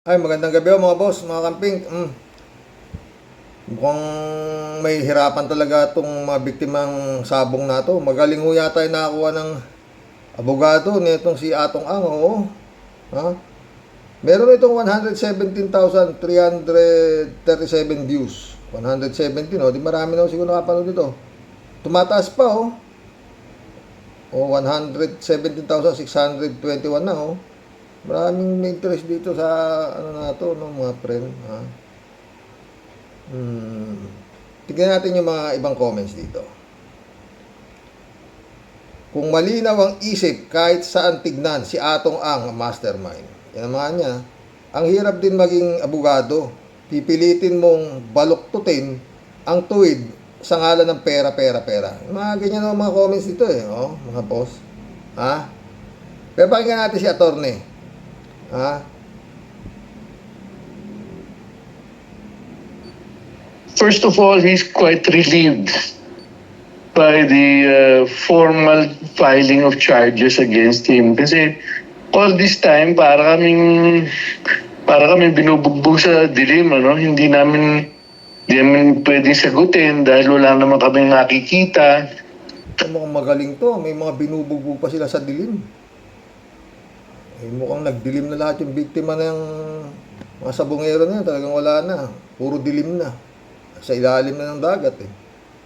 Ay, magandang gabi mga boss, mga kamping. Mukhang may hirapan talaga itong mga biktimang sabong na to. Magaling ho yata yung nakakuha ng abogado nitong si Atong Ang, oo. Ha? Meron itong 117,337 views. 117, oh. Di marami na siguro nakapanood dito. Tumataas pa, oh. O, 117,621 na, oh. Maraming may interest dito sa ano na to, no, mga friend. Ha? Tignan natin yung mga ibang comments dito. Kung malinaw ang isip kahit saan tignan, si Atong Ang mastermind. Yan ang mga niya. Ang hirap din maging abogado. Pipilitin mong baluktutin ang tuwid sa ngalan ng pera, pera, pera. Mga ganyan ang mga comments dito eh. Oh, mga boss. Ha? Pero pakinggan natin si attorney. Ha? First of all, he's quite relieved by the formal filing of charges against him. Kasi all this time, para kaming binubugbog sa dilim, ano? Hindi namin pwedeng sagutin dahil wala naman kaming nakikita. Mukhang magaling to. May mga binubugbog pa sila sa dilim. Mukhang nagdilim na lahat yung biktima ng mga sabongero na yun. Talagang wala na. Puro dilim na. Sa ilalim na ng dagat eh.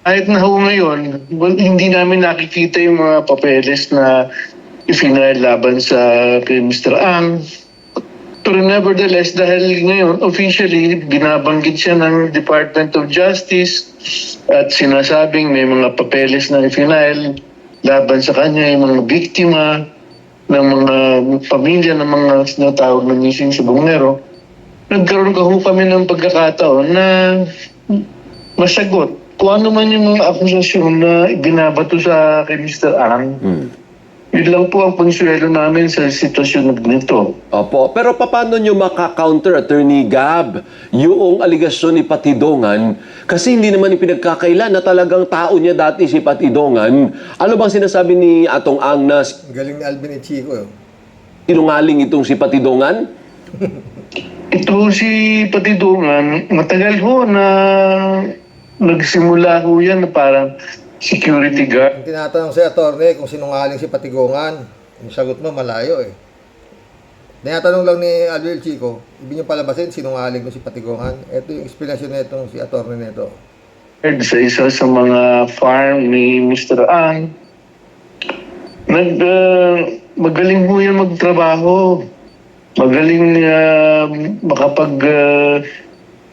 Kahit na ho ngayon, hindi namin nakikita yung mga papeles na ifinail laban sa kay Mr. Ang. Pero nevertheless, dahil ngayon, officially, binabanggit siya ng Department of Justice at sinasabing may mga papeles na ifinail laban sa kanya, yung mga biktima ng mga pamilya ng mga sinatawag na missing sabongero. Nagkaroon kami ng pagkakataon na masagot kung ano man yung mga akusasyon na ibinabato sa kay Mr. Ang. Yun lang po ang pangsuelo namin sa sitwasyon na ganito. Opo, pero paano nyo maka-counter, Attorney Gab, yung aligasyon ni Patidongan? Kasi hindi naman ipinagkakailan na talagang tao niya dati si Patidongan. Ano bang sinasabi ni Atong Ang na Galing ni Alvin at Chico eh. sinungaling itong si Patidongan? Ito si Patidongan, matagal ho na nagsimula ho yan na parang security guard. Yung tinatanong si attorney kung sinungaling si Patigongan. Yung sagot mo malayo eh. Tinatanong lang ni Alvin at Chico, ibig niyo palabasin sinungaling mo si Patigongan. Ito yung explanation nitong si attorney nito. Sa isa sa mga farm ni Mr. Ang. Magaling ho yan magtrabaho. Magaling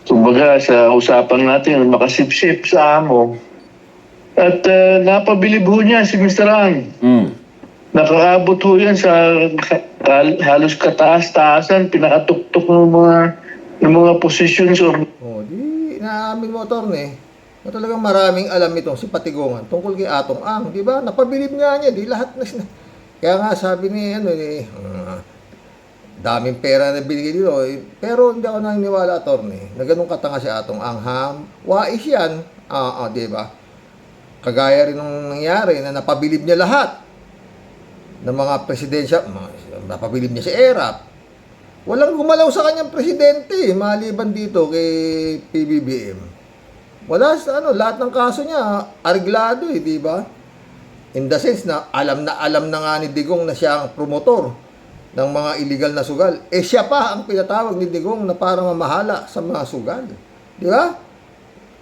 kumbaga sa usapan natin, makasipsip sa amo. At napabilib ho niya si Mr. Ang. Nakakaabot ho yan sa halos kataas-taasan, pinakatuktok ng mga positions. Oh, di naamin mo attorney na talagang maraming alam ito si Patigongan tungkol kay Atong Ang, di ba? Napabilib nga niya, di lahat na kaya nga sabi ni daming pera na binigay dito. Pero hindi ako naniniwala, attorney, na ganun katanga si Atong Ang. Wais yan. Di ba? Kagaya rin nung nangyari na napabilib niya lahat ng mga presidensya. Napabilib niya si Erap. Walang gumalaw sa kanyang presidente, maliban dito kay PBBM. Wala sa lahat ng kaso niya, areglado di ba? In the sense na alam na nga ni Digong na siya ang promotor ng mga illegal na sugal. Siya pa ang pinatawag ni Digong na parang mamahala sa mga sugal. Di ba?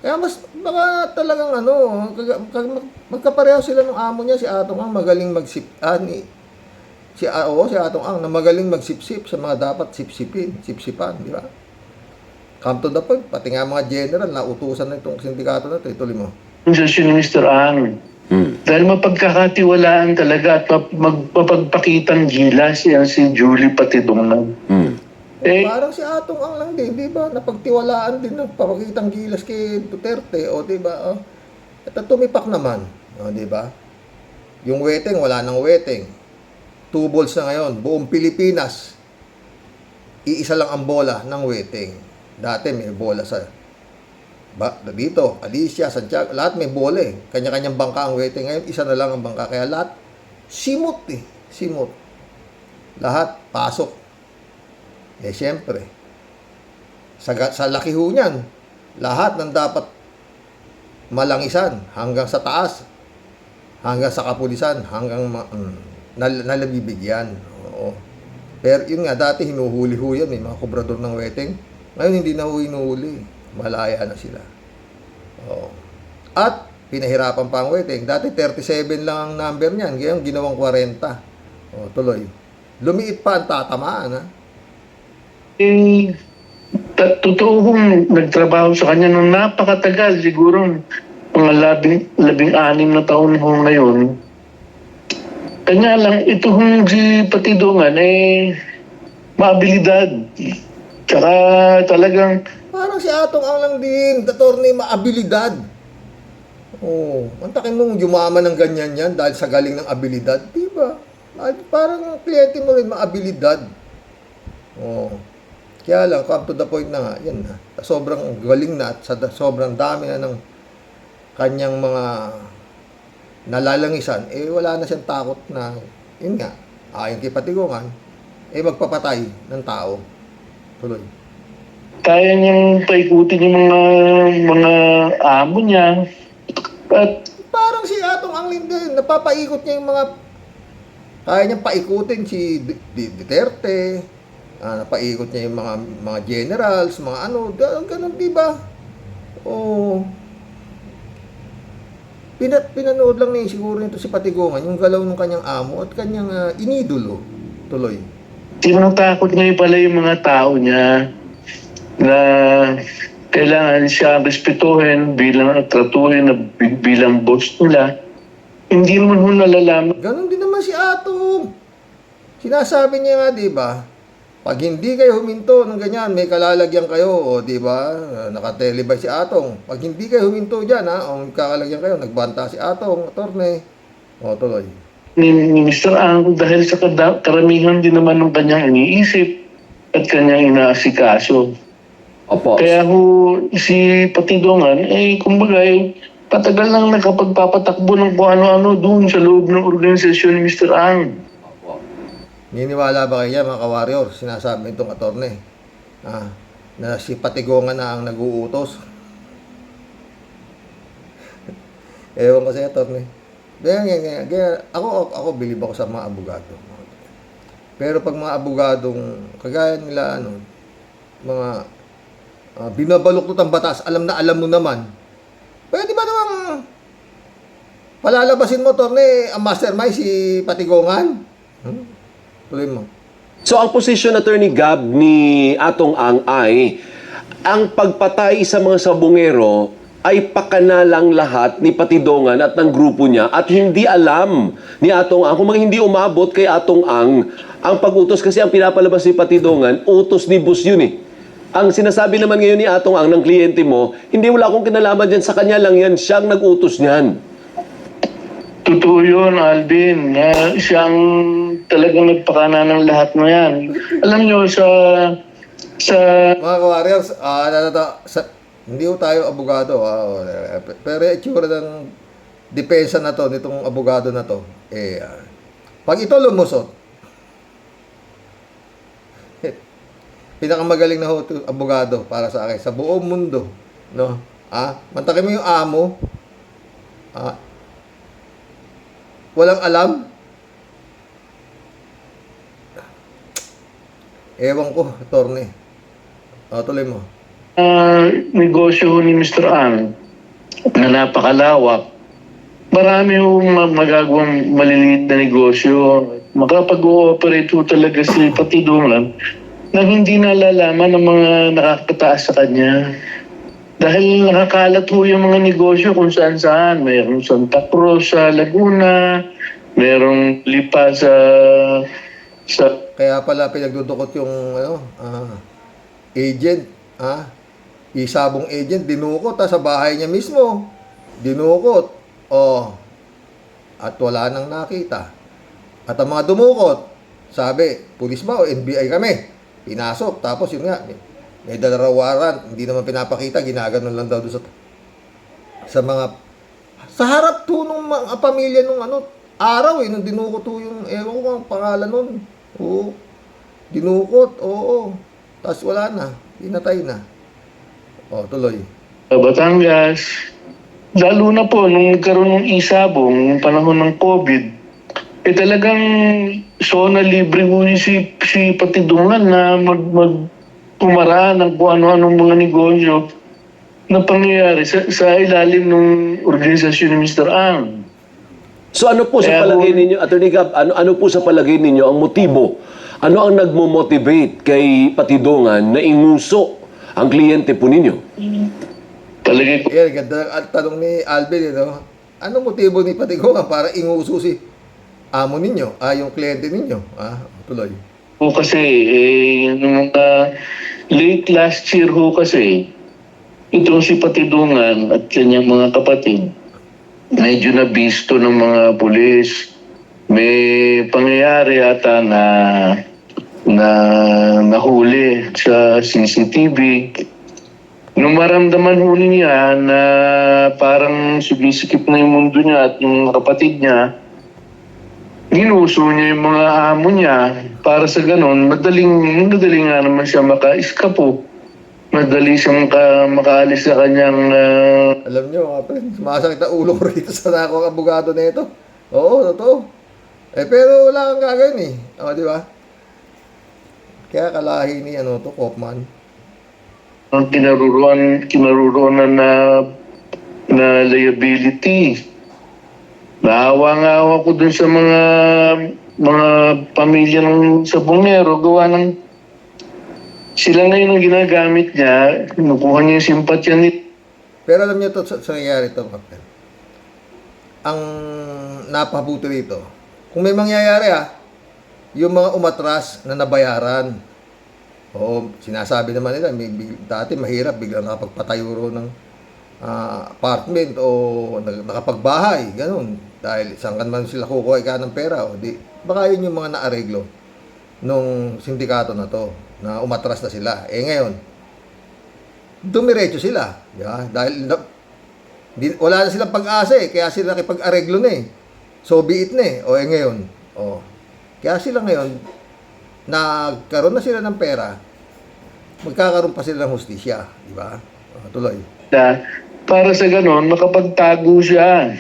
Kaya mas baka talagang magkapareho sila ng amo niya, si Atong Ang magaling si Atong Ang na magaling magsipsip sa mga dapat sipsipan, di ba? Come to the point, pati nga mga general na utusan na itong sindikato na ito, ituloy mo. Si Mr. Ang. Dahil mapagkakatiwalaan talaga at mapagpakitang gilas yan si Julie Patidongan. Parang si Atong Ang lang din, di ba? Napagtiwalaan din ng papakitang gilas kay Duterte, di ba? At tumipak naman, di ba? Yung weteng, wala nang weteng. 2 balls na ngayon, buong Pilipinas. Iisa lang ang bola ng weteng. Dati may bola sa dito, Alicia, Santiago, lahat may bola eh. Kanya-kanyang bangka ang weteng. Ngayon, isa na lang ang bangka. Kaya lahat, simot eh. Simot. Lahat, pasok. Siyempre, sa laki ho niyan, lahat ng dapat malangisan hanggang sa taas, hanggang sa kapulisan, hanggang nalabibigyan. Oo. Pero yun nga, dati hinuhuli ho yan, mga kobrador ng weteng. Ngayon hindi na ho hinuhuli. Malaya na sila. Oo. At pinahirapan pa ang weteng. Dati 37 lang ang number niyan, ngayon ginawang 40. O, tuloy. Lumiit pa ang tatamaan, ha? Totoo kong nagtrabaho sa kanya nung napakatagal, siguro mga labing-anim na taon ho ngayon. Kanya lang, ito hong si Patidongan, maabilidad. Tsaka talagang, Parang si Atong ang lang din, attorney, maabilidad. Oh, antakin mong yumaman ng ganyan yan dahil sa galing ng abilidad, di ba? Parang kliyente mo rin maabilidad. Oh. Kaya lang, come to the point na nga, yan na. Sobrang galing na at sobrang dami na ng kanyang mga nalalangisan, wala na siyang takot na, yun nga, ayon kay Patigongan, magpapatay ng tao. Tuloy. kaya niyang paikutin yung mga amo niya. At Parang si Atong ang din, napapaikot niya yung mga, kaya niyang paikutin si Duterte, napaikot niya yung mga generals, mga ano, ganun, di ba? Oh, pinanood lang niya siguro nito si Patigongan, yung galaw ng kanyang amo at kanyang inidolo. Tuloy. tinatakot niya pala yung mga tao niya na kailangan siya respetuhin bilang tratuhin na bilang boss nila. Hindi naman ho nalalaman. Ganon din naman si Atong. Sinasabi niya nga, di ba? Pag hindi kayo huminto ng ganyan, may kalalagyan kayo, o di ba? Nakatelevise si Atong. Pag hindi kayo huminto diyan, o kakalagyan kayo, nagbanta si Atong, attorney. O, tuloy. Ni Mr. Ang dahil sa karamihan din naman ng kanyang iniisip at kanyang inaasikaso. Opo. Kaya ho si Patidongan, kumbaga, patagal lang nakapagpapatakbo ng kung ano-ano doon sa loob ng organisasyon ni Mr. Ang. Niniwala ba kayo mga ka-warrior? Sinasabi itong attorney na si Patigongan na ang nag-uutos. Ewan ko sa attorney. Ako bilib ako sa mga abogado. Pero pag mga abogadong kagaya nila mga binabaluktot ang batas, alam na alam mo naman. Pwede ba namang palalabasin mo, attorney, ang mastermind si Patigongan? Tuloy mo. So ang position Attorney Gab ni Atong Ang ay ang pagpatay sa mga sabungero ay pakanalang lahat ni Patidongan at ng grupo niya at hindi alam ni Atong Ang kung hindi umabot kay Atong Ang pag-utos kasi ang pinapalabas ni Patidongan, utos ni Bus yun eh. Ang sinasabi naman ngayon ni Atong Ang ng kliyente mo, hindi wala akong kinalaman dyan, sa kanya lang yan, siyang nag-utos niyan. Totoo yun, Alvin. Siyang talagang nagpakana ng lahat na yan. Alam nyo, sa Mga ka-warriors, hindi ko tayo abogado. Pero itsura ng depensa na to, nitong abogado na to, pag ito lumusot, pinakamagaling na abogado para sa akin, sa buong mundo. No? Mantakin mo yung amo, walang alam. Ewan ko, attorney. Tuloy mo. negosyo ni Mr. Ang na napakalawak, marami yung magagawang maliliit na negosyo. Makapag-ooperate ho talaga si Patidongan na hindi nalalaman ng mga nakakataas sa kanya. Dahil nakakalat ho yung mga negosyo kung saan-saan. Mayroong Santa Cruz sa Laguna, mayroong Lipa sa Kaya pala pinagdudukot yung agent, isabong agent, dinukot sa bahay niya mismo. Dinukot. At wala nang nakita. At ang mga dumukot, sabi, pulis ba o NBI kami? Pinasok, tapos yun nga, may dala warrant, hindi naman pinapakita, ginaganon lang daw doon sa harap to nung mga pamilya nung araw nung dinukot to yung, ewan ko ang pangalan nun. Oo. Dinukot, oo. Tapos wala na, pinatay na. O, tuloy. Sa Batangas. Lalo na po, nung nagkaroon ng isabong, nung panahon ng COVID, talagang zona libre mo si Patidungan na pumaraan ng kung ano-anong mga negosyo na pangyayari sa ilalim ng organisasyon ni Mr. Ang. So ano po sa Kaya palagay kung- ninyo, Attorney Gab, ano po sa palagay ninyo ang motibo? Ano ang nagmo-motivate kay Patidongan na inguso ang kliyente po ninyo? Palagay ko, Yan, ganda ang tanong ni Alvin, Anong motibo ni Patigongan para inguso si amo ninyo, yung kliyente ninyo? Tuloy. po kasi, nung late last year ho kasi, itong si Patidungan at kanyang mga kapatid, medyo nabisto ng mga pulis. May pangyayari ata na nahuli sa CCTV. Nung maramdaman ho niya na parang sumisikip na yung mundo niya at yung kapatid niya, ginuso niya yung mga amo niya para sa ganon, madaling nga naman siya maka-eskapo. Madali siyang makaalis sa kanyang Alam nyo, mga friend, sumasakit ang ulo ko rito sa nako ang abogado na ito. Oo, totoo. Pero wala kang gagawin di ba? Kaya kalahi ni Kopman. ang kinaruruan na liability. Naawa nga ako dun sa mga pamilya ng sabongero, gawa ng sila ngayon ang ginagamit niya, kinukuha niya yung simpatya ni Pero alam niyo to sa nangyayari to, mga friend. Ang napabuti rito, kung may mangyayari yung mga umatras na nabayaran. Oo, sinasabi naman nila, dati mahirap, biglang nakapagpatayo ro ng apartment o nakapagbahay, ganun. Dahil saan kan man sila kukuha ka ng pera, baka yun yung mga naareglo nung sindikato na to, na umatras na sila. Ngayon, dumiretso sila. Yeah? Dahil wala na silang pag-asa kaya sila nakipag-areglo na So be it na ngayon. Kaya sila ngayon, nagkaroon na sila ng pera, magkakaroon pa sila ng hustisya, di ba? Tuloy. para sa ganon makapagtago siya.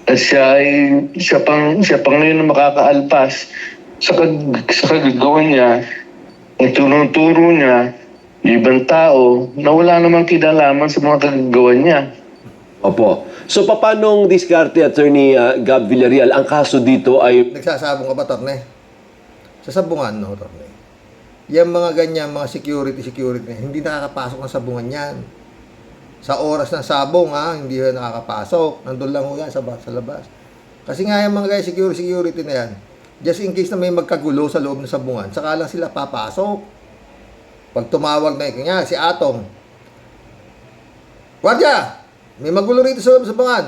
At siya pang ngayon na makakaalpas sa kagagawan niya, ang tunong-turo niya, yung ibang tao na wala namang kinalaman sa mga kagagawan niya. Opo. So papanong diskarte, Attorney Gab Villarreal, ang kaso dito ay Nagsasabong ka ba, Torne? Sa sabungan, no, Torne? Yung mga ganyan, mga security, hindi nakakapasok ng sabungan yan. Sa oras ng sabong, hindi yan nakakapasok. Nandun lang ho yan sa labas. Kasi nga yung mga guys, security na yan, just in case na may magkagulo sa loob ng sabungan, saka lang sila papasok. Pag tumawag na kanya, si Atong, Guardia! May magulo rito sa loob ng sabungan.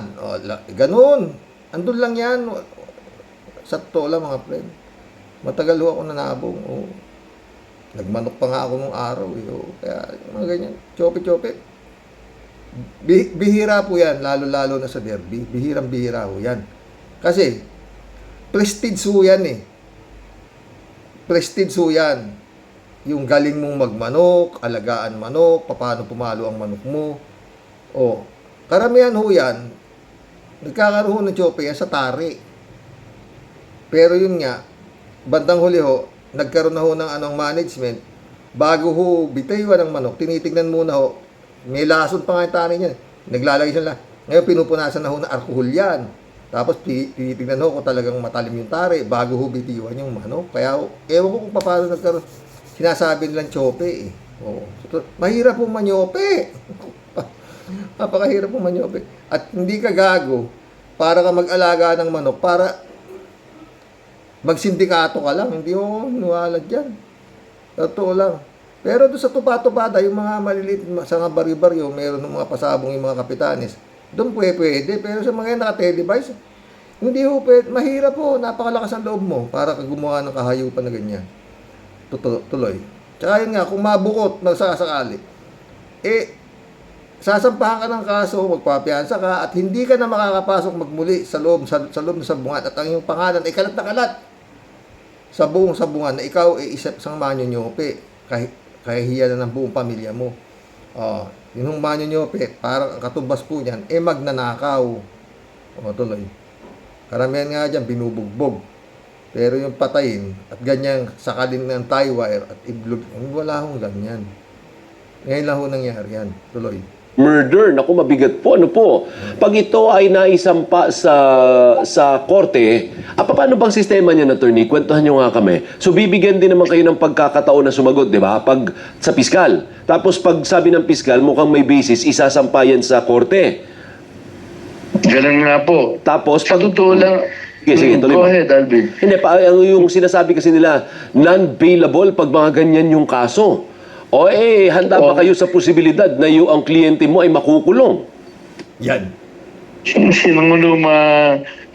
Ganun. Andun lang yan. Sa totoo lang, mga friend. Matagal ho ako nanabong. Nagmanok pa nga ako nung araw. Kaya mga ganyan. Chope-chope. Bihira po yan. Lalo-lalo na sa derby. Bihirang-bihira ho yan. Kasi, prestige ho yan Prestige ho yan. Yung galing mong magmanok, alagaan manok, paano pumalo ang manok mo. Karamihan ho yan, nagkakaroon ng chope yan sa tari. Pero yun nga, bandang huli ho, nagkaroon na ho ng management, bago ho bitayuan ng manok, tinitignan muna ho, may lason pa nga yung tari niya. Naglalagay siya lang. Ngayon pinupunasan na ho ng alcohol yan. Tapos tinitignan ho kung talagang matalim yung tari, bago ho bitayuan yung manok. Kaya ewan ko kung paano nagkaroon, sinasabi nilang chope mahirap po manyope. Napakahirap po manyope. At hindi ka gago para ka mag-alaga ng manok, para magsindikato ka lang. Hindi mo nuwala dyan. Totoo lang. Pero doon sa tupa-tupada, yung mga maliliit sa mga bari-baryo, meron ng mga pasabong yung mga kapitanes, doon pwede. Pero sa mga naka-televised, hindi ho pwede. Mahirap po. Napakalakas ang loob mo para ka gumawa ng kahayupan na ganyan. Tuloy. Tsaka yun nga, kung mabukot, magsasakali, sasampahan ka ng kaso, magpapiyansa ka, at hindi ka na makakapasok magmuli sa loob ng sabungan, at ang iyong pangalan ay kalat na kalat sa buong sabungan na ikaw ay isang manyonyope, kahihiya na ng buong pamilya mo. Oh, yung manyo-nyope, parang ang katumbas po niyan, magnanakaw. O, tuloy. Karamihan nga dyan, binubugbog. Pero yung patayin, at ganyan, sakalin ng tie wire at iblog, wala hong ganyan. Ngayon lang ho nangyari yan. Tuloy. Murder, naku, mabigat po. Ano po? Pag ito ay naisampa sa korte, paano bang sistema niyan, attorney? Kwentuhan niyo nga kami. So, bibigyan din naman kayo ng pagkakataon na sumagot, di ba? Pag sa piskal. Tapos, pag sabi ng piskal, mukhang may basis, isasampa yan sa korte. Ganun nga po. Tapos, Sa totoo lang, Sige, tuloy mo. go ahead, Alvin. Hindi, yung sinasabi kasi nila, non-bailable pag mga ganyan yung kaso. O handa ba kayo sa posibilidad na yung ang kliyente mo ay makukulong? Yan. Sino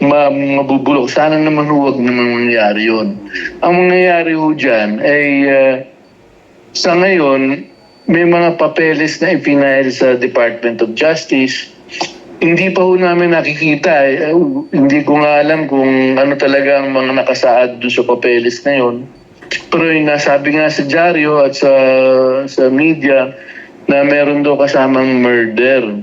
mabubulok? Sana naman huwag naman mangyayari yun. Ang mangyayari ho dyan ay sa ngayon, may mga papeles na ipinail sa Department of Justice. Hindi pa ho namin nakikita. Hindi ko nga alam kung ano talaga ang mga nakasaad doon sa papeles na yun. Pero yung nasabi nga sa dyaryo at sa media na meron daw kasamang murder.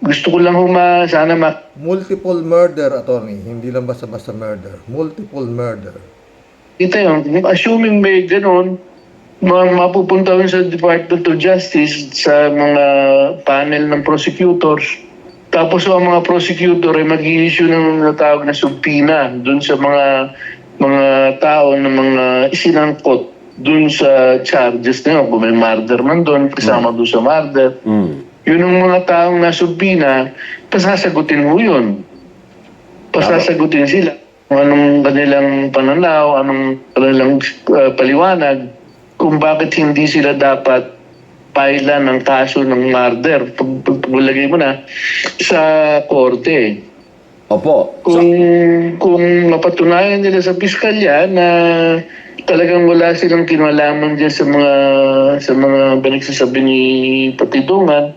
Gusto ko lang sana Multiple murder, attorney. Hindi lang basta-basta murder. Multiple murder. makita yun. Assuming may ganun, mapupunta yun sa Department of Justice, sa mga panel ng prosecutors. Tapos ang mga prosecutor ay mag-i-issue ng natawag na subpoena dun sa mga tao na mga isinangkot dun sa charges na yun. Kung may murder man dun, kasama dun sa murder. Yun ang mga taong nasubpina, pasasagutin mo yun. Pasasagutin sila. Kung anong kanilang pananaw, anong kanilang paliwanag, kung bakit hindi sila dapat pailan ng kaso ng murder. Paglagay mo na sa korte. Opo. Kung mapatunayan nila sa piskalya na talagang wala silang kinalaman diyan sa mga pinagsasabi ni Patidongan,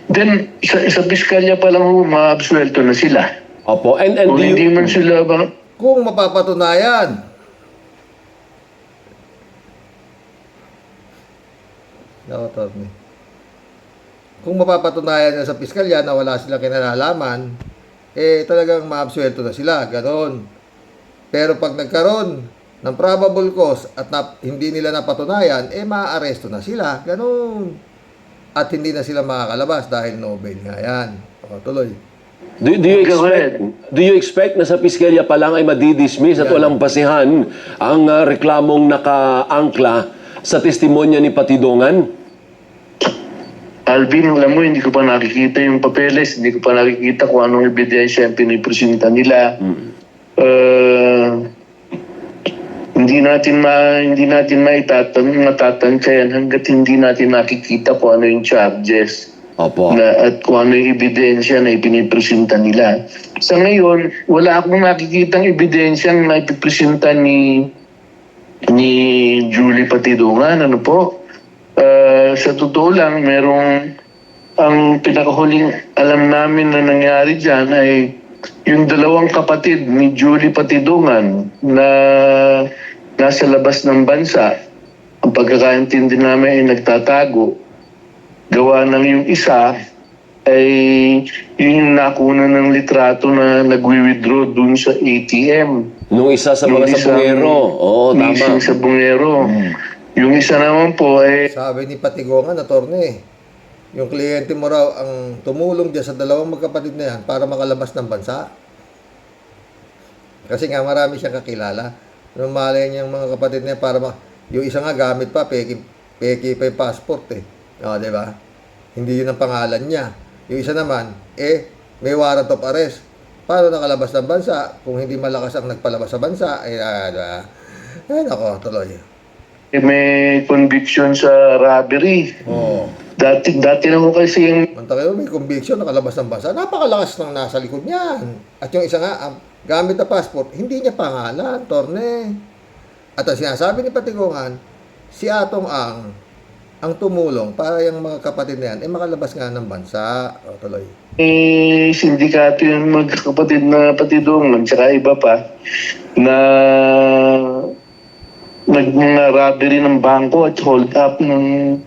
then sa piskalya pa lang maabsuelto na sila. Opo. And Kung hindi man sila Kung mapapatunayan, attorney. Kung mapapatunayan na sa piskalya na wala silang kinalalaman, talagang maabsuelto na sila, ganon. Pero pag nagkaroon ng probable cause at hindi nila napatunayan, maaaresto na sila, ganon. At hindi na sila makakalabas dahil no bail nga yan. O, tuloy. Do you expect na sa piskalya pa lang ay madidismiss at walang basihan ang reklamong nakaangkla sa testimonya ni Patidongan? Alvin, alam mo, hindi ko pa nakikita yung papeles, hindi ko pa nakikita kung anong ebidensya ang pinipresenta nila. Hindi natin matatansya yan hanggat hindi natin nakikita kung ano yung charges. Opo. At kung ano yung ebidensya na ipinipresenta nila. Sa ngayon, wala akong nakikitang ebidensya na ipipresenta ni Julie Patidongan. Ano po? Sa totoo lang, ang pinakahuling alam namin na nangyari dyan ay yung dalawang kapatid ni Julie Patidongan na nasa labas ng bansa. Ang pagkakaintindi namin ay nagtatago. Gawa ng yung isa ay yung nakuna ng litrato na nagwi-withdraw dun sa ATM. Nung isa sa mga sabungero. Oo, tama. Isang sabungero. Yung isa naman po ay Sabi ni Patigongan, attorney, yung kliyente mo raw ang tumulong dyan sa dalawang magkapatid na yan para makalabas ng bansa. Kasi nga marami siyang kakilala. Nung malay niyang mga kapatid na yan para yung isa nga gamit pa, peki pa yung passport O, di ba? Hindi yun ang pangalan niya. Yung isa naman, may warrant of arrest. Paano nakalabas ng bansa? Kung hindi malakas ang nagpalabas sa bansa, nako, tuloy. may conviction sa robbery. Oo. Dati naman kasi yung Manta kayo, may conviction, nakalabas ng bansa. Napakalakas ng nasa likod niyan. At yung isa nga, gamit na passport, hindi niya pangalan, torne. At ang sinasabi ni Patigongan, si Atong ang tumulong para yung mga kapatid na yan, makalabas nga ng bansa. O, tuloy. sindikato yung magkakapatid na Patidongan, tsaka iba pa, na mga robbery ng bangko at hold up ng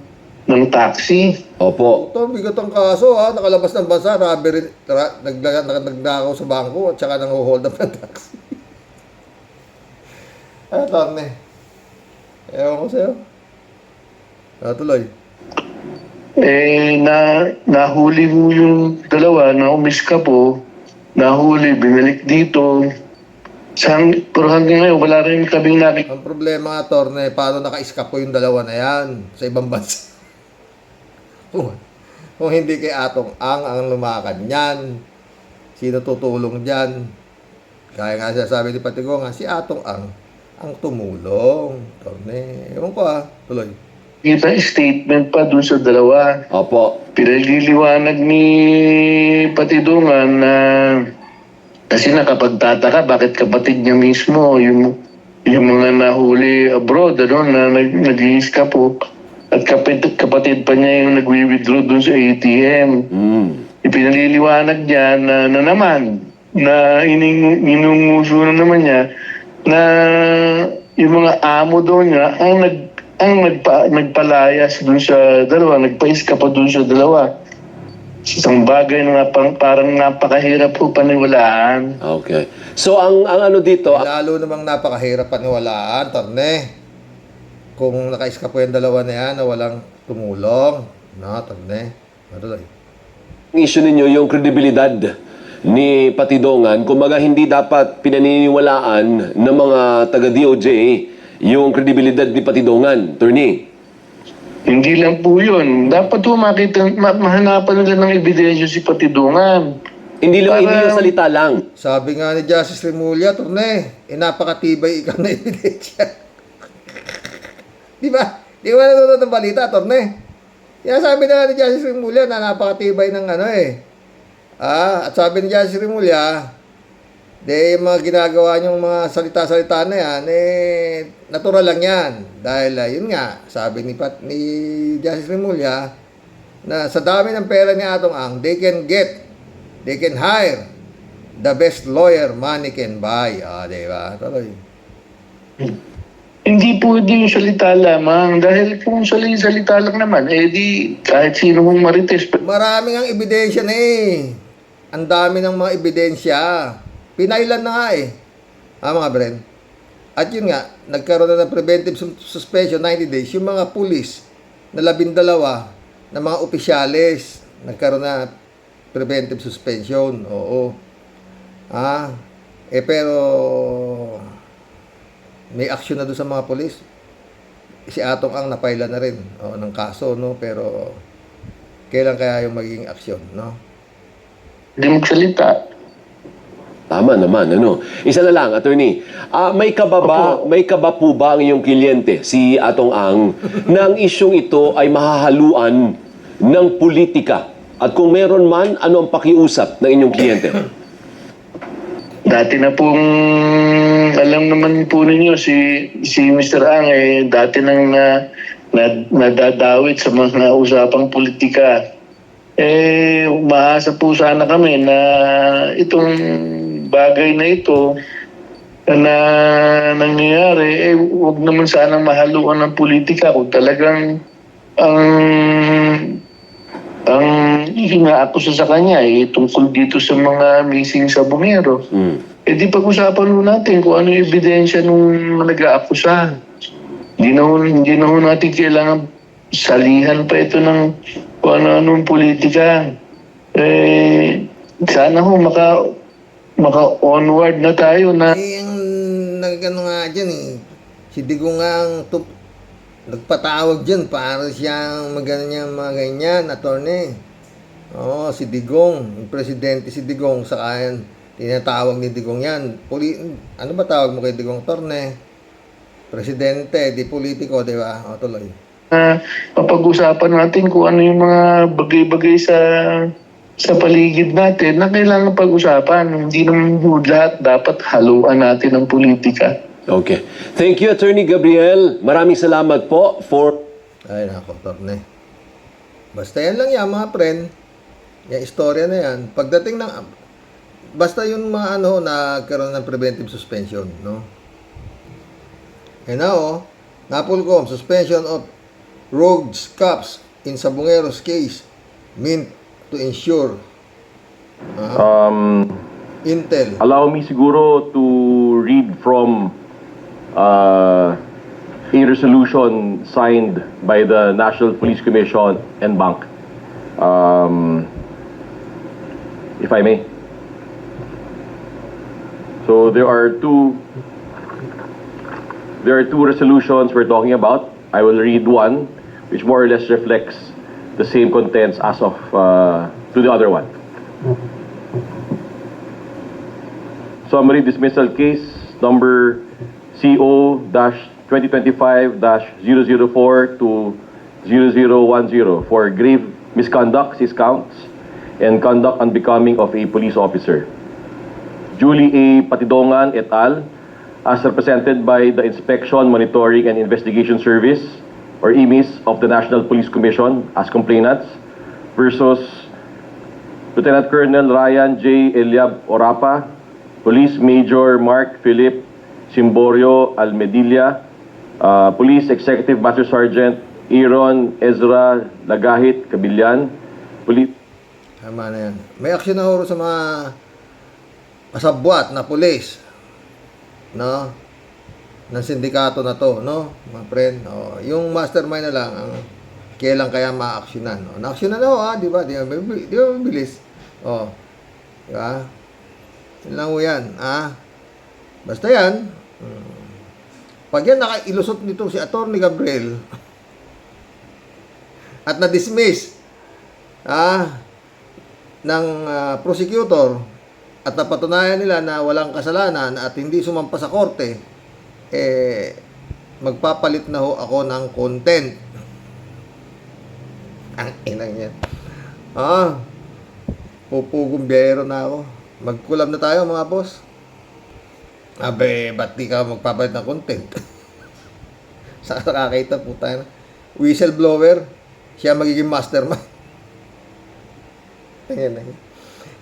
ng taxi. Opo. Ito, bigat ang kaso ha. Nakalabas ng bansa, nagnakaw sa bangko at saka nang-hold up ng taxi. Ay, attorney. Ewan ko sa'yo. Tuloy. Nahuli mo yung dalawa, na umiskapo, nahuli, binalik dito. Pero hanggang ngayon, wala rin kaming nakikita. Ang problema, attorney, paano naka-escapo yung dalawa na yan sa ibang bansa? Kung hindi kay Atong ang lumakad niyan, sino tutulong dyan? Kaya nga sabi ni Patigongan, si Atong ang tumulong. Attorney, ewan ko tuloy. Kita statement pa dun sa dalawa. Opo. Pinagliliwanag ni Patidungan na kasi nakapagtataka bakit kapatid niya mismo yung mga nahuli abroad na nag-i-escapo at kapatid pa niya yung nagwi-withdraw dun sa ATM. Ipinaliliwanag niya na naman na inunguso na naman niya na yung mga amo doon niya ang nagpalayas dun sa dalawa, nagpa-escapo dun sa dalawa. Isang bagay na parang napakahirap po paniwalaan. Okay. So, ang ano dito, Lalo namang napakahirap paniwalaan, attorney. Kung naka-escapo yung dalawa na yan na walang tumulong. Attorney. Tuloy. ang issue ninyo, yung kredibilidad ni Patidongan, kumbaga hindi dapat pinaniniwalaan ng mga taga-DOJ yung kredibilidad ni Patidongan, attorney. Hindi lang po yun. Dapat po mahanapan nila ng ebidensya si Patidungan. Hindi yung salita lang. Sabi nga ni Justice Remulla, attorney, napakatibay ikaw na ebidensya. Di ba? Di ba nanonood ng balita, attorney? Yan sabi na ni Justice Remulla na napakatibay ng at sabi ni Justice Remulla, yung mga ginagawa niyong mga salita-salita na yan, natural lang yan. Dahil, yun nga, sabi ni Justice Remulla, na sa dami ng pera ni Atong Ang, they can hire the best lawyer money can buy. Diba? Tuloy. Hindi po yung salita lamang. Dahil kung salita lang naman, di kahit sino mong marites. Maraming ang ebidensya na Ang dami ng mga ebidensya. Pinailan na nga mga Bren. At yun nga, nagkaroon na ng preventive suspension 90 days. Yung mga pulis na 12 na mga opisyalis, nagkaroon na preventive suspension. Oo. Pero may action na doon sa mga pulis. Si Atong Ang napaila na rin ng kaso, no? Pero kailan kaya yung magiging action, no? Hindi magsalita. Tama naman, ano? Isa na lang, attorney. May kaba po ba ang iyong kliyente, si Atong Ang, na ang isyong ito ay mahahaluan ng politika? At kung meron man, ano ang pakiusap ng inyong kliyente? Dati na pong, alam naman po ninyo, si Mr. Ang dati nang nadadawit sa mga usapang politika. Umaasa po sana kami na itong bagay na ito na nangyayari, huwag naman sanang mahaluan ng politika kung talagang ang hinaakusa sa kanya tungkol dito sa mga missing sa Bungero. Di pag-usapan mo natin kung ano yung ebidensya nung nag-aakusa. Hindi na ho natin kailangan salihan pa ito ng kung ano-anong politika. Sana ho maka-onward na tayo na... Ang nagano nga dyan si Digong nga ang nagpatawag dyan para siyang mga ganyan, attorney. Si Digong, yung presidente si Digong, saka yan, tinatawag ni Digong yan. Ano ba tawag mo kay Digong, attorney? Presidente, di politiko, di ba? Tuloy. Papag-usapan natin kung ano yung mga bagay-bagay sa paligid natin na kailangan pag-usapan. Hindi naman lahat dapat haluan natin ng politika. Okay. Thank you, Attorney Gabriel. Maraming salamat po for... Ay, nako, attorney. Basta yan lang yan, mga friend. Yung istorya na yan. Pagdating ng... Basta yung mga nagkaroon ng preventive suspension, no? Now, Napolcom, suspension of rogue cops in Sabongero's case meant to ensure intel. Allow me siguro to read from a resolution signed by the National Police Commission and Bank. If I may. So there are two resolutions we're talking about. I will read one which more or less reflects the same contents as of to the other one. Summary dismissal case number CO-2025-004 to 0010 for grave misconduct, 6 counts, and conduct unbecoming of a police officer. Julie A. Patidongan et al., as represented by the Inspection, Monitoring, and Investigation Service, or IMIS, of the National Police Commission as complainants, versus Lieutenant Colonel Ryan J. Eliab Orapa, Police Major Mark Philip Simborio Almedilla, Police Executive Master Sergeant Aaron Ezra Lagahit Cabillan, Police... Tama na yan. May aksyon na huro sa mga kasabwat na pulis, no? Ng sindikato na to, no? Mga friend, oh, yung mastermind na lang ang kailan kaya ma-aksyonan. Oh, na-aksyonan na ho, di ba? Di ba bilis? Oh. Di ba? Yun lang ho yan, Basta yan, pag yan nakailusot nito si Atty. Gabriel at na-dismiss ng prosecutor at napatunayan nila na walang kasalanan at hindi sumampa sa korte, magpapalit na ho ako ng content. Ang inang yan. Pupugong biyero na ako. Magkulab na tayo mga boss. Abe, ba't di ka magpapalit ng content? Saka nakakita po tayo na whistleblower, siya magiging mastermind.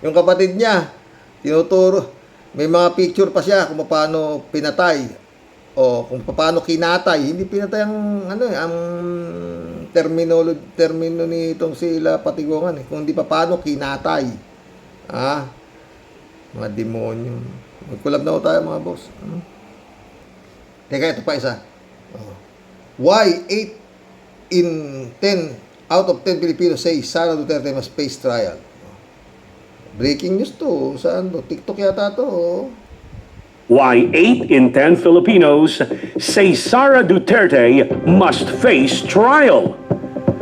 Yung kapatid niya, tinuturo, may mga picture pa siya kung paano pinatay o kung paano kinatay. Hindi pinatay ang ang termino ni itong sila Patigongan kung hindi paano kinatay. Mga demonyo. Magkulab na ho tayo mga boss. Teka, ito pa isa. Why 8 in 10 out of 10 Filipinos say Sara Duterte must face trial? Breaking news to. Saan to? TikTok yata to. Why 8 in 10 Filipinos say Sara Duterte must face trial.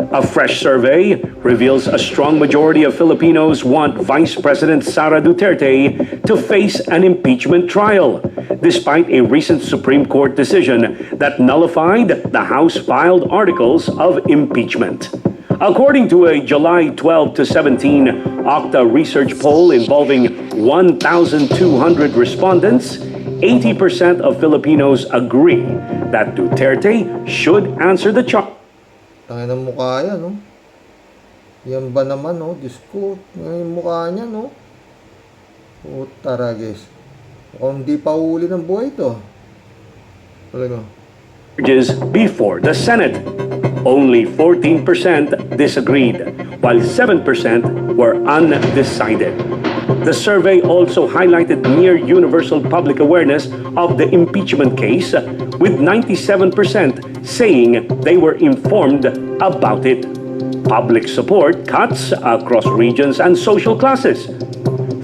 A fresh survey reveals a strong majority of Filipinos want Vice President Sara Duterte to face an impeachment trial, despite a recent Supreme Court decision that nullified the House-filed articles of impeachment. According to a July 12 to 17 Okta research poll involving 1,200 respondents, 80% of Filipinos agree that Duterte should answer the charge. Tangin ng mukha yan, no? Yan ba naman, no? Diyos ko, yung mukha niya, no? Taragis. Mukhang hindi pa huli ng buhay ito. Talaga. Before the Senate. Only 14% disagreed, while 7% were undecided. The survey also highlighted near universal public awareness of the impeachment case, with 97% saying they were informed about it. Public support cuts across regions and social classes,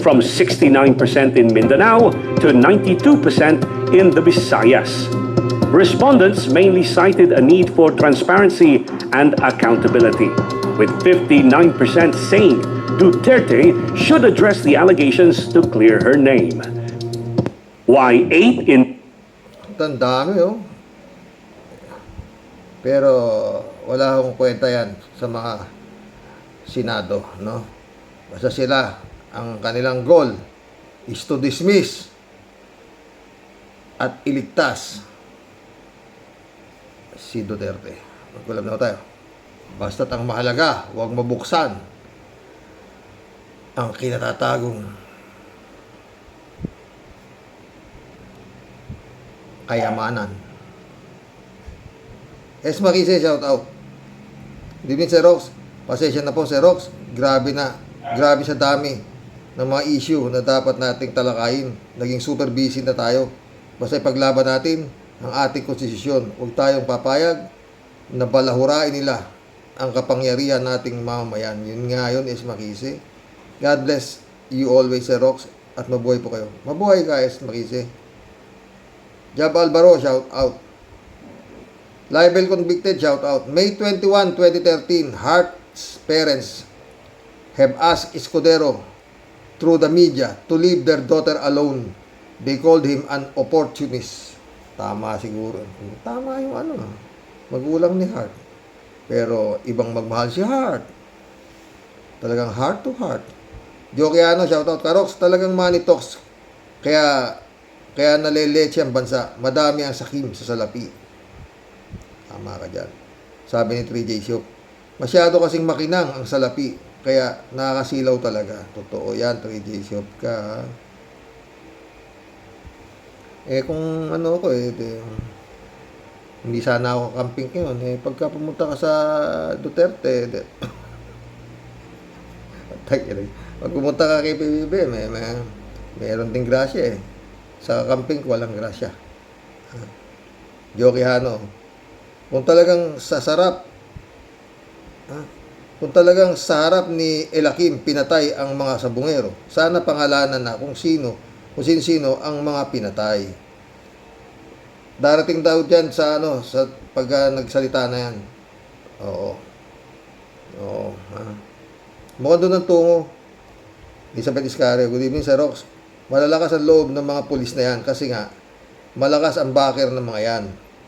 from 69% in Mindanao to 92% in the Visayas. Respondents mainly cited a need for transparency and accountability, with 59% saying Duterte should address the allegations to clear her name. Why 8 in... Ang dami, oh. Pero wala akong kwenta yan sa mga Senado, no? Basta sila, ang kanilang goal is to dismiss at iligtas si Duterte. Magkulam na tayo. Basta't ang mahalaga, huwag mabuksan ang kinatatagong kayamanan. Makise, shout out. Hindi din, Sir Rox. Pasensya na po, Sir Rox. Grabe na. Grabe sa dami ng mga issue na dapat nating talakayin. Naging super busy na tayo. Basta ipaglaban natin ang ating konstitusyon. Huwag tayong papayag na balahurain nila ang kapangyarihan nating mamamayan. Yun nga yun is Makisi. God bless you always, Sir Rox. At mabuhay po kayo. Mabuhay guys, Makisi. Jab Alvaro, shout out. Libel convicted, shout out. May 21, 2013, Hart's parents have asked Escudero through the media to leave their daughter alone. They called him an opportunist. Tama siguro. Tama yung magulang ni Hart. Pero ibang magmahal si Hart. Talagang heart to heart. Jokiano, shout out. Karox, talagang money talks. Kaya naleletse ang bansa. Madami ang sakim sa salapi. Tama ka dyan. Sabi ni 3J Shop. Masyado kasing makinang ang salapi. Kaya nakakasilaw talaga. Totoo yan, 3J Shop ka. Kung ako hindi sana ako camping ngayon. Pagka pumunta ka sa Duterte, pag pumunta ka kay PBB, meron ding grasya Sa camping, walang grasya. Jokihano. Kung talagang sa harap ni Elakim pinatay ang mga sabungero, sana pangalanan na kung sino ang mga pinatay. Darating daw dyan sa pag nagsalita na yan. Oo. Mukhang doon ang tungo. Elizabeth Iscario, good evening, Sir Rox. Malalakas ang loob ng mga pulis na yan kasi nga, malakas ang backer ng mga yan.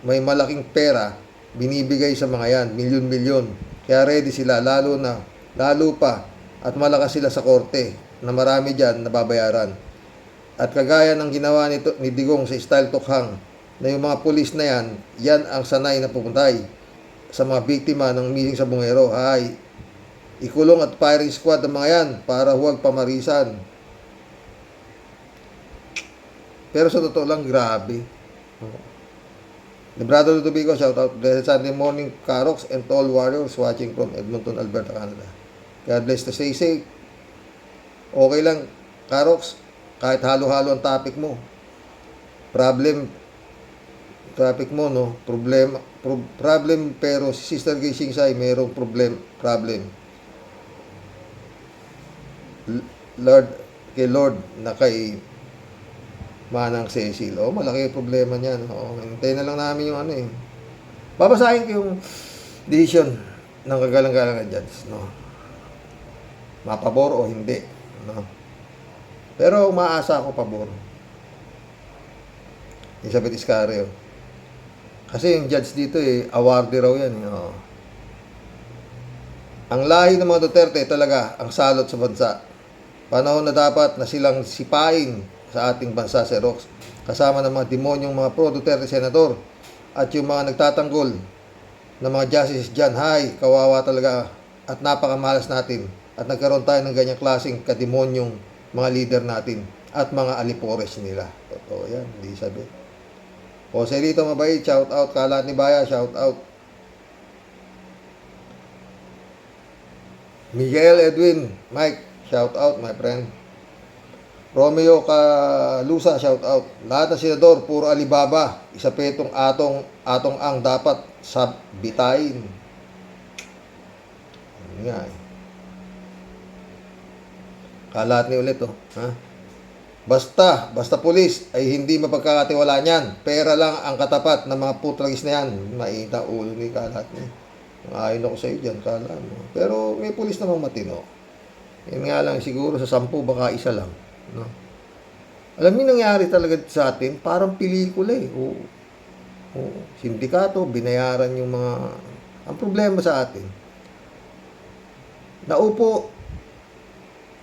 May malaking pera, binibigay sa mga yan, milyon-milyon. Kaya ready sila, lalo pa, at malakas sila sa korte, na marami dyan nababayaran. At kagaya ng ginawa ni Digong sa Style Tokhang, na yung mga pulis na yan ang sanay na pupuntay sa mga biktima ng missing sa bungero. Ikulong at firing squad ang mga yan para huwag pamarisan. Pero sa totoo lang, grabe. Librado Ludovico, shout out. The Sunday morning, Karox and all warriors watching from Edmonton, Alberta, Canada. God bless, to stay safe. Okay lang, Karox, kahit halo-halo ang topic mo. Topic mo, no? Problem, pero si Sister Gising Sai, mayroong problem. Lord na kay Manang Cecil. Malaki yung problema niyan. Hintayin na lang namin yung Babasahin ko yung decision ng kagalang-galang judge, no? Mapabor o hindi, no? Pero umaasa ako pabor. Elizabeth Iscario. Kasi yung judge dito awardee raw yan. Ang lahi ng mga Duterte talaga ang salot sa bansa. Panahon na dapat na silang sipain sa ating bansa, Sir Rox, kasama ng mga demonyong mga pro-Duterte senador at yung mga nagtatanggol ng mga justices dyan. Kawawa talaga at napakamalas natin at nagkaroon tayo ng ganyang klaseng kademonyong mga leader natin at mga alipores nila. Totoo yan, hindi sabi. Joselito Mabait, shout out. Kalat ni Baya, shout out. Miguel Edwin, Mike, shout out, my friend. Romeo Kalusa, shout out. Lahat ng senador, puro Alibaba. Isa petong atong ang dapat sabitain. Ano nga Kalat ni ulit, Basta pulis ay hindi mapagkakatiwala niyan. Pera lang ang katapat ng mga putragis na yan. Maita ulo ni Kalat niya. Ayon ako sa iyo dyan, Kalat mo. Pero may pulis namang matino. Yan nga lang, siguro sa 10, baka isa lang. No? Alam niyo nangyari talaga sa atin, parang pelikula sindikato, binayaran yung mga... Ang problema sa atin, naupo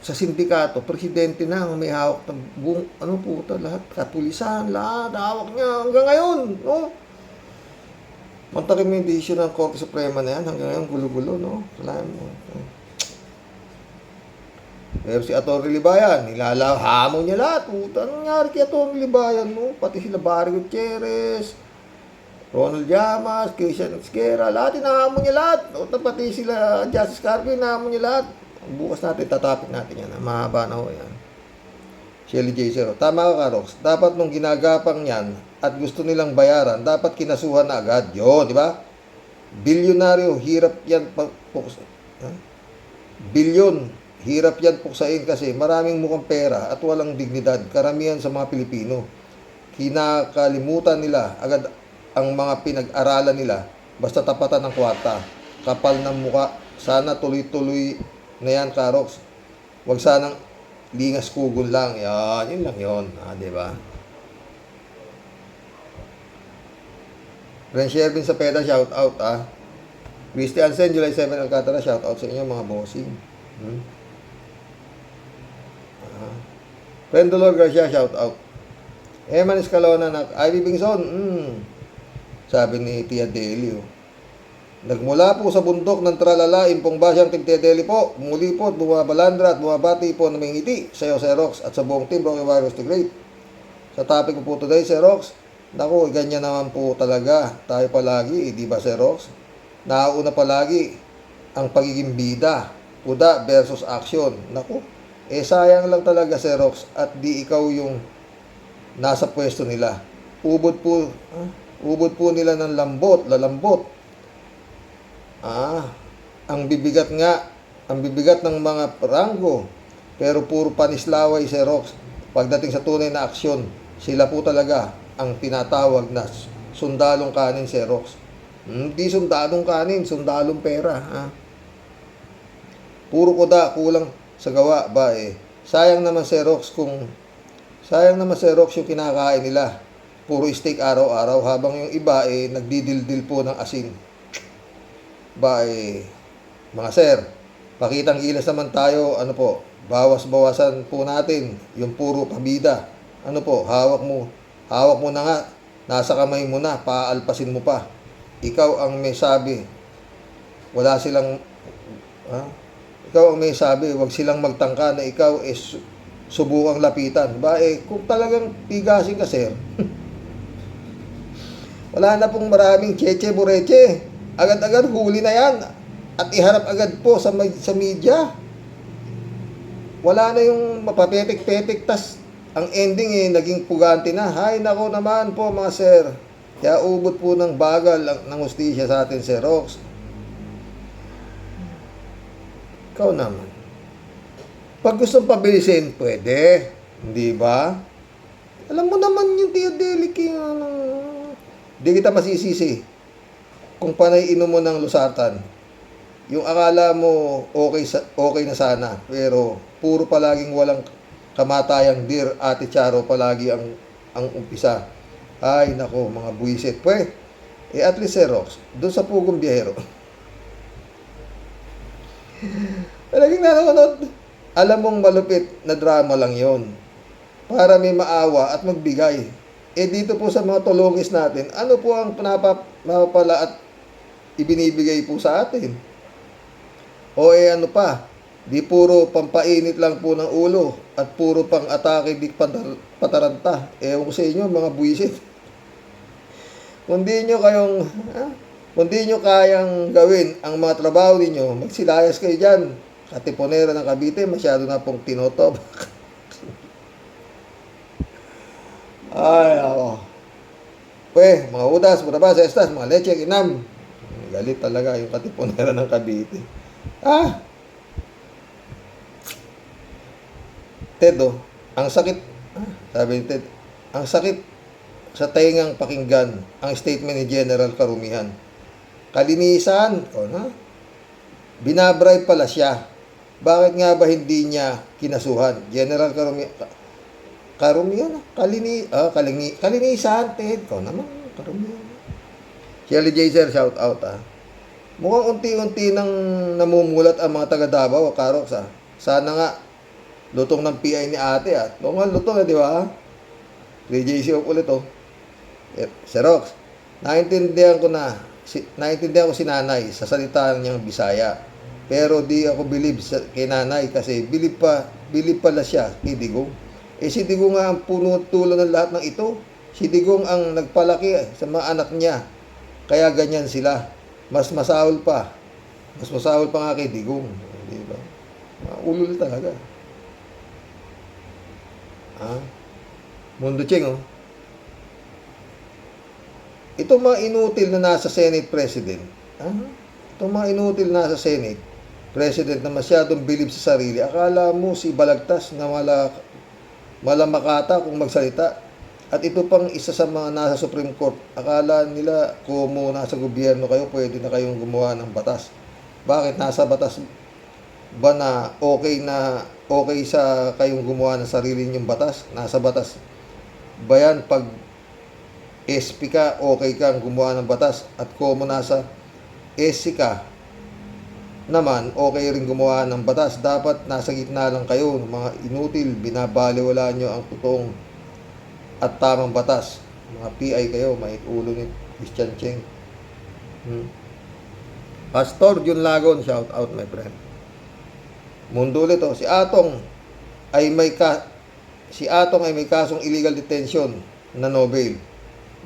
sa sindikato, presidente na ang may hawak ng buong, lahat, katulisan, lahat, hawak niya hanggang ngayon, no? Mantakin mo yung decision ng Korte Suprema na yan, hanggang ngayon, gulo-gulo, no? Salamat mo. Pero si Atty. Libayan, hamon niya lahat. Anong nangyari kay Atty. Libayan, no? Pati sila Barry Gutierrez, Ronald Llamas, Christian Esquera, lahat inahamon niya lahat. O pati sila Justice Carpio, inahamon niya lahat. Bukas natin, tatapik natin yan. Mahaba na ho yan. Shelly J. Zero. Tama ka, Karox. Dapat nung ginagapang yan at gusto nilang bayaran, dapat kinasuhan na agad. Yun, di ba? Bilyonaryo, hirap yan bilyon, hirap yan puksain kasi maraming mukhang pera at walang dignidad. Karamihan sa mga Pilipino. Kinakalimutan nila agad ang mga pinag-aralan nila basta tapatan ng kwarta. Kapal ng muka. Sana tuloy-tuloy na yan, Karox. Huwag sanang lingas kugon lang. Yan, yun lang yun. Diba? Ren Shervin sa PEDA, shout out Christian Sen, July 7, Alcatara, shout out sa inyo mga bossing. Pendolor Garcia, shout out. Eman Escalona, Ivy Bingson, sabi ni Tia Deli, nagmula po sa bundok ng Tralala, Impong Basyang Team Tia Deli po, muli po, bumabalandra at bumabati po na may ngiti sa iyo, Xerox, at sa buong team, Rocky Warriors the Great. Sa topic ko po today, Xerox, naku, ganyan naman po talaga tayo palagi, di ba, Xerox? Nauna palagi ang pagiging bida, kuda versus action. Naku, sayang lang talaga, Xerox, at di ikaw yung nasa pwesto nila. Ubod po nila ng lalambot. Ang bibigat ng mga ranggo, pero puro panislaway, Xerox. Pagdating sa tunay na aksyon, sila po talaga ang tinatawag na sundalong kanin, Xerox. Hindi sundalong kanin, sundalong pera. Puro kuda, kulang sa gawa ba Sayang naman, Xerox, yung kinakain nila. Puro steak araw-araw habang yung iba nagdidildil po ng asin. Mga sir, pakitang gilas naman tayo, bawas-bawasan po natin yung puro pabida. Hawak mo na nga, nasa kamay mo na, paalpasin mo pa. Ikaw ang may sabi, wag silang magtangka na ikaw subukang lapitan. Kung talagang tigasin ka, sir, wala na pong maraming cheche-bureche. Agad-agad huli na yan at iharap agad po sa media. Wala na yung mapapetik-petik, tas ang ending naging pugante na. Hay nako naman po, mga sir. Kaya ubod po ng bagal ng hustisya sa atin, Xerox. Ikaw naman. Pag gustong pabilisin, pwede. Hindi ba? Alam mo naman yung Theodelic, di kita masisisi kung panay inom mo ng losartan. Yung akala mo okay na sana, pero puro palaging walang kamatayang dear Ate Charo palagi ang umpisa. Ay nako, mga buwisit. At least, Xerox, doon sa Pugong Biyahero. Palaging nanonood. Alam mong malupit na drama lang yon para may maawa at magbigay. Dito po sa mga tulungis natin, ano po ang napapala at ibinibigay po sa atin? Ano pa? Di puro pampainit lang po ng ulo at puro pang atake di pataranta. Ewan ko sa inyo, mga buwisit. Kung di nyo kayang gawin ang mga trabaho ninyo, magsilayas kayo dyan. Katipunera ng Cavite, masyado na pong tinotob. Ay, ako. Mga udas, marabas, estas, mga leche, inam. Galit talaga yung katipunera ng Cavite. Ted, ang sakit, sabi ni Ted, ang sakit sa taingang pakinggan ang statement ni General Karumihan. Kalinisan, binabribe pala siya. Bakit nga ba hindi niya kinasuhan? General Karumihan, kalinisan, Ted. Ikaw naman, Karumihan. Shelly J. Sir, shout out, Mukhang unti-unti nang namumulat ang mga taga Davao, Karox, Sana nga, lutong ng PI ni ate, Lutong, di ba? 3JC ulit, Xerox, naintindihan ko si nanay sa salita niyang Bisaya. Pero di ako believe kay nanay kasi believe pala siya kay Digong. Si Digong nga ang puno tulo ng lahat ng ito. Si Digong ang nagpalaki sa mga anak niya Kaya ganyan sila. Mas masahol pa. Mas masahol pa nga kay Digong. Di ba? Ulul talaga. Mundo Cheng, oh. Itong mga inutil na nasa Senate President, itong mga inutil na nasa Senate President na masyadong bilib sa sarili, akala mo si Balagtas na malamakata kung magsalita. At ito pang isa sa mga nasa Supreme Court, akala nila kung nasa gobyerno kayo, pwede na kayong gumawa ng batas. Bakit? Nasa batas ba na okay sa kayong gumawa ng sarili ninyong batas? Nasa batas ba yan pag SP ka, okay kang gumawa ng batas? At kung nasa SC ka naman, okay rin gumawa ng batas. Dapat nasa gitna lang kayo, mga inutil, binabaliwala nyo ang totoong at tamang batas. Mga PI kayo, mait ulo ni Christian Cheng. Pastor Jun Lagon, shout out my friend. Mundo ulit, oh. Si Atong ay may kasong illegal detention na Nobel.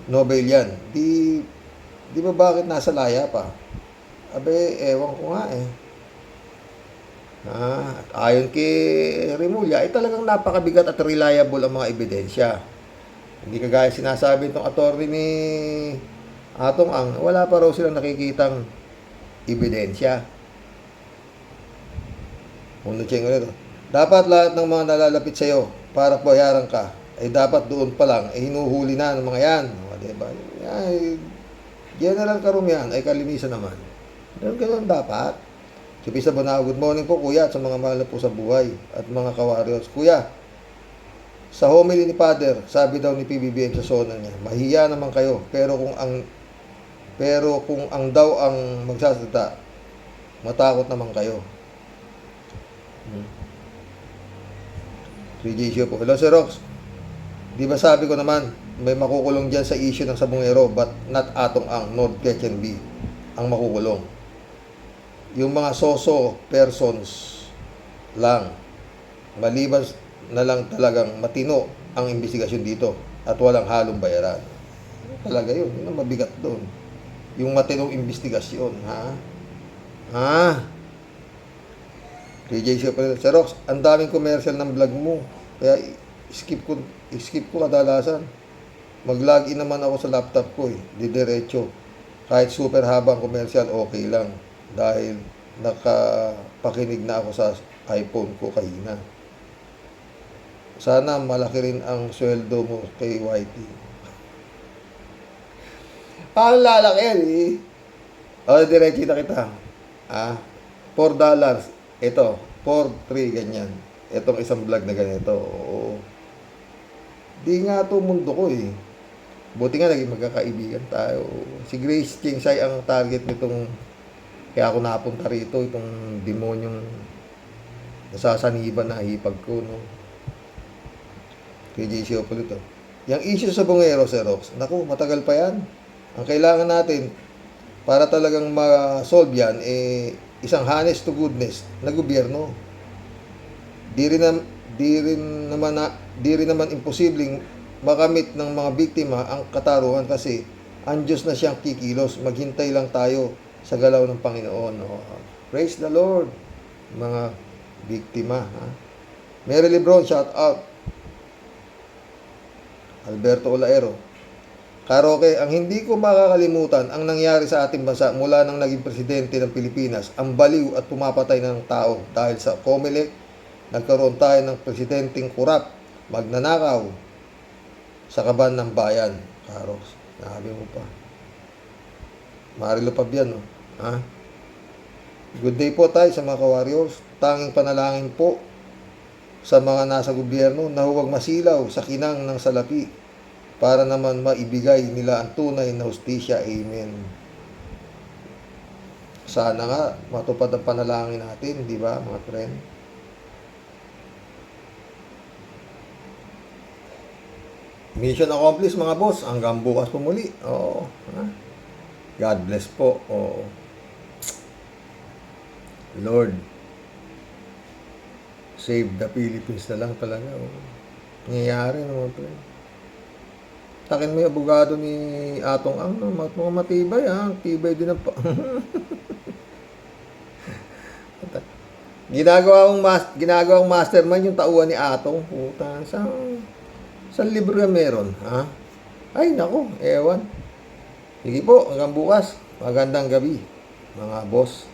Nobel yan. Di ba bakit nasa laya pa? Abe, ewan ko nga eh. At ayon kay Remulla, ay talagang napakabigat at reliable ang mga ebidensya. Hindi kagaya sinasabi itong attorney ni Atong Ang, wala pa raw silang nakikitang ebidensya. Mundo Cheng ulit. Dapat lahat ng mga nalalapit sa iyo para bayaran ka, ay dapat doon pa lang, ay hinuhuli na ng mga yan. Diba? Ay, general karumihan, ay kalinisan naman. Ganun dapat. Si Pisa Bonao, good morning po kuya at sa mga mahal na po sa buhay at mga kawaryos. Kuya, sa homily ni Father, sabi daw ni PBBM sa sona niya, mahiya naman kayo, pero kung ang daw ang magsasalita, matakot naman kayo. 3J Show po. Hello Sir Rox. Di ba sabi ko naman, may makukulong dyan sa issue ng Sabongero, but not Atong Ang, North Quezon B ang makukulong. Yung mga soso persons lang, maliban na lang talagang matino ang investigasyon dito at walang halong bayaran. Talaga yun ang mabigat doon. Yung matinong investigasyon, DJ Sir Rox, ang daming commercial ng vlog mo. Kaya skip ko kadalasan. Mag-login naman ako sa laptop ko eh. Didiretso. Kahit super habang commercial, okay lang. Dahil nakapakinig na ako sa iPhone ko kahina. Sana malaki rin ang sweldo mo kay YT. Paano lalaki yan eh? O, diretso na kita. $4. Ito, 4-3, ganyan. Itong isang vlog na ganito. Oo. Di nga to mundo ko eh. Buti nga naging magkakaibigan tayo. Si Grace Chingsay ang target nitong, kaya ako napunta rito, itong demonyong nasasaniban na hipag ko, no? KJ Siopol ito. Yung issue sa Bungero, Sir Rox, naku, matagal pa yan. Ang kailangan natin, para talagang ma-solve yan, isang honest to goodness na gobyerno. Di rin naman imposibleng makamit ng mga biktima ang katarungan kasi ang Diyos na siyang kikilos. Maghintay lang tayo sa galaw ng Panginoon. Praise the Lord, mga biktima. Mary Lebron, shout out. Alberto Olaero. Karaoke, ang hindi ko makakalimutan ang nangyari sa ating bansa mula nang naging presidente ng Pilipinas, ang baliw at pumapatay ng tao dahil sa COMELEC, nagkaroon tayo ng presidenteng kurap, magnanakaw sa kaban ng bayan. Karos, nabi mo pa. Marilo Pabian, no? Good day po tayo sa mga ka-warriors. Tanging panalangin po sa mga nasa gobyerno na huwag masilaw sa kinang ng salapi para naman maibigay nila ang tunay na hustisya. Amen. Sana nga matupad ang panalangin natin, di ba, mga friend? Mission accomplished, mga boss. Hanggang bukas po muli. Oo. God bless po. Oo. Lord, save the Philippines na lang talaga. Oo. Nangyayari naman, friend. Takin mo yung abogado ni Atong Ang, mga matibay ha, tibay din ang ginagawang mastermind yung tauhan ni Atong. Puta, sa libro yan meron, ha? Ay, nako, ewan. Sige po, hanggang bukas. Magandang gabi, mga boss.